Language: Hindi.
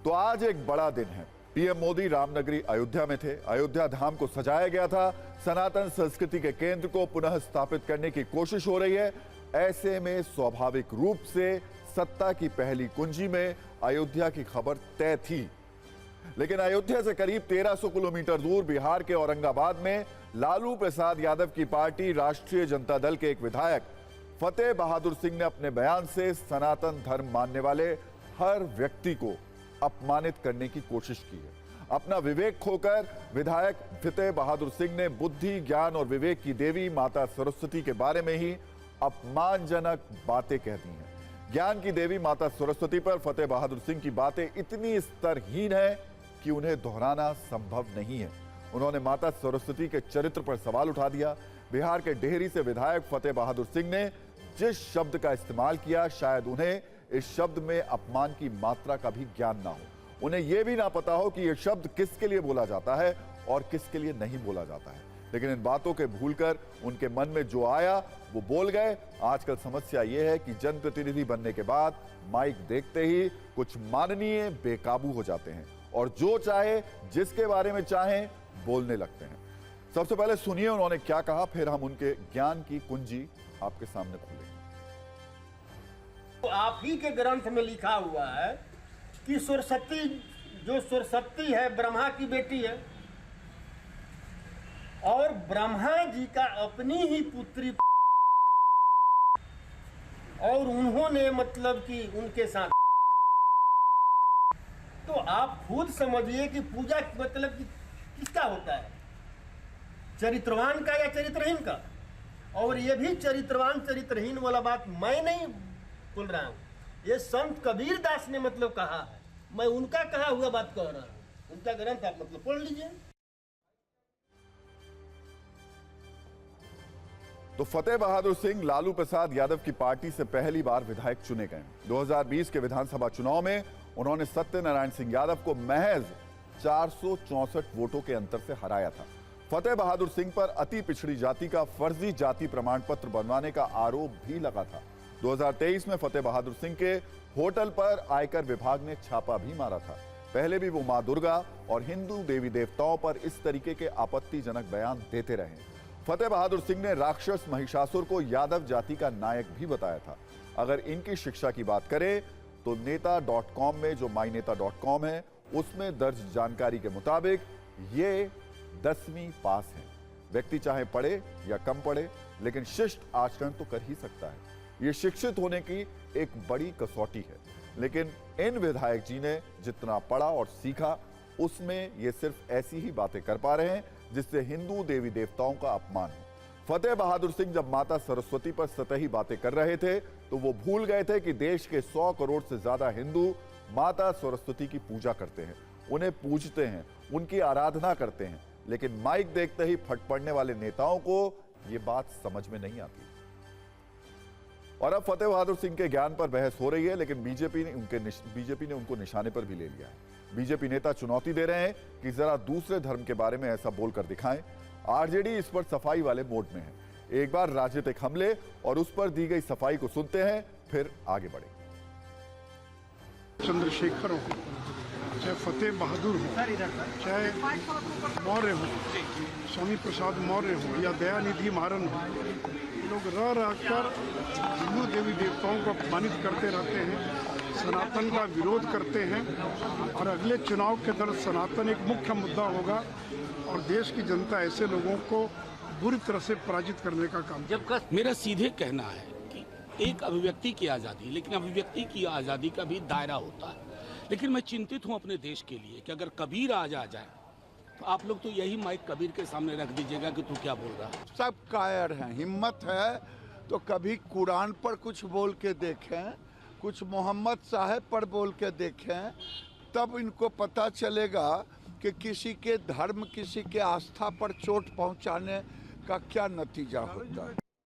तो आज एक बड़ा दिन है। पीएम मोदी रामनगरी अयोध्या में थे। अयोध्या धाम को सजाया गया था। सनातन संस्कृति के केंद्र को पुनः स्थापित करने की कोशिश हो रही है। ऐसे में स्वाभाविक रूप से सत्ता की पहली कुंजी में अयोध्या की खबर तय थी। लेकिन अयोध्या से करीब 1300 किलोमीटर दूर बिहार के औरंगाबाद में लालू प्रसाद यादव की पार्टी राष्ट्रीय जनता दल के एक विधायक फतेह बहादुर सिंह ने अपने बयान से सनातन धर्म मानने वाले हर व्यक्ति को अपमानित करने की कोशिश की है। अपना विवेक खोकर विधायक फतेह बहादुर सिंह ने बुद्धि, ज्ञान और विवेक की देवी माता सरस्वती के बारे में ही अपमानजनक बातें कह दी हैं। ज्ञान की देवी माता सरस्वती पर फतेह बहादुर सिंह की बातें इतनी स्तरहीन है कि उन्हें दोहराना संभव नहीं है। उन्होंने माता सरस्वती के चरित्र पर सवाल उठा दिया। बिहार के डेहरी से विधायक फतेह बहादुर सिंह ने जिस शब्द का इस्तेमाल किया, शायद उन्हें इस शब्द में अपमान की मात्रा का भी ज्ञान ना हो। उन्हें यह भी ना पता हो कि यह शब्द किसके लिए बोला जाता है और किसके लिए नहीं बोला जाता है। लेकिन इन बातों के भूलकर उनके मन में जो आया वो बोल गए। आजकल समस्या यह है कि जनप्रतिनिधि बनने के बाद माइक देखते ही कुछ माननीय बेकाबू हो जाते हैं और जो चाहे जिसके बारे में चाहें बोलने लगते हैं। सबसे पहले सुनिए उन्होंने क्या कहा, फिर हम उनके ज्ञान की कुंजी आपके सामने खोलेंगे। तो आप ही के ग्रंथ में लिखा हुआ है कि सरस्वती जो सरस्वती है ब्रह्मा की बेटी है और ब्रह्मा जी का अपनी ही पुत्री और उन्होंने मतलब कि उनके साथ। तो आप खुद समझिए कि पूजा मतलब कि किसका होता है, चरित्रवान का या चरित्रहीन का। और ये भी चरित्रवान चरित्रहीन वाला बात मैं नहीं बोल रहा हूं, ये संत कबीर दास ने मतलब कहा है। मैं उनका कहा हुआ बात कह रहा हूं। उनका ग्रंथ आप मतलब पढ़ लीजिए। तो फतेह बहादुर सिंह लालू प्रसाद यादव की पार्टी से पहली बार विधायक चुने गए। 2020 के विधानसभा चुनाव में उन्होंने सत्यनारायण सिंह यादव को महज 464 वोटों के अंतर से हराया था। फतेह बहादुर सिंह पर अति पिछड़ी जाति का फर्जी जाति प्रमाण पत्र बनवाने का आरोप भी लगा था। 2023 में फतेह बहादुर सिंह के होटल पर आयकर विभाग ने छापा भी मारा था। पहले भी वो मां दुर्गा और हिंदू देवी देवताओं पर इस तरीके के आपत्तिजनक बयान देते रहे। फतेह बहादुर सिंह ने राक्षस महिषासुर को यादव जाति का नायक भी बताया था। अगर इनकी शिक्षा की बात करें तो नेता.com में जो माईनेता.com है उसमें दर्ज जानकारी के मुताबिक ये 10वीं पास है। व्यक्ति चाहे पढ़े या कम पढ़े लेकिन शिष्ट आचरण तो कर ही सकता है। ये शिक्षित होने की एक बड़ी कसौटी है। लेकिन इन विधायक जी ने जितना पढ़ा और सीखा उसमें ये सिर्फ ऐसी ही बातें कर पा रहे हैं जिससे हिंदू देवी देवताओं का अपमान हो। फतेह बहादुर सिंह जब माता सरस्वती पर सतही बातें कर रहे थे तो वो भूल गए थे कि देश के 100 करोड़ से ज्यादा हिंदू माता सरस्वती की पूजा करते हैं, उन्हें पूजते हैं, उनकी आराधना करते हैं। लेकिन माइक देखते ही फट पड़ने वाले नेताओं को ये बात समझ में नहीं आती। और अब फतेह बहादुर सिंह के ज्ञान पर बहस हो रही है, लेकिन बीजेपी ने उनको निशाने पर भी ले लिया है। बीजेपी नेता चुनौती दे रहे हैं कि जरा दूसरे धर्म के बारे में ऐसा बोलकर दिखाएं। आरजेडी इस पर सफाई वाले मोड में है। एक बार राजनीतिक हमले और उस पर दी गई सफाई को सुनते हैं, फिर आगे बढ़े। चंद्रशेखर हो, चाहे फतेह बहादुर हो, चाहे मौर्य हो, स्वामी प्रसाद मौर्य हो या दयानिधि महाराज हो, लोग रह रहकर हिंदू देवी देवताओं को अपमानित करते रहते हैं, सनातन का विरोध करते हैं। और अगले चुनाव के दौरान सनातन एक मुख्य मुद्दा होगा और देश की जनता ऐसे लोगों को बुरी तरह से पराजित करने का काम। मेरा सीधे कहना है कि एक अभिव्यक्ति की आज़ादी, लेकिन अभिव्यक्ति की आज़ादी का भी दायरा होता है। लेकिन मैं चिंतित हूं अपने देश के लिए कि अगर कबीर आ जाए तो आप लोग तो यही माइक कबीर के सामने रख दीजिएगा कि तू क्या बोल रहा है। सब कायर हैं, हिम्मत है तो कभी कुरान पर कुछ बोल के देखें, कुछ मोहम्मद साहब पर बोल के देखें, तब इनको पता चलेगा कि किसी के धर्म, किसी के आस्था पर चोट पहुंचाने का क्या नतीजा होता है।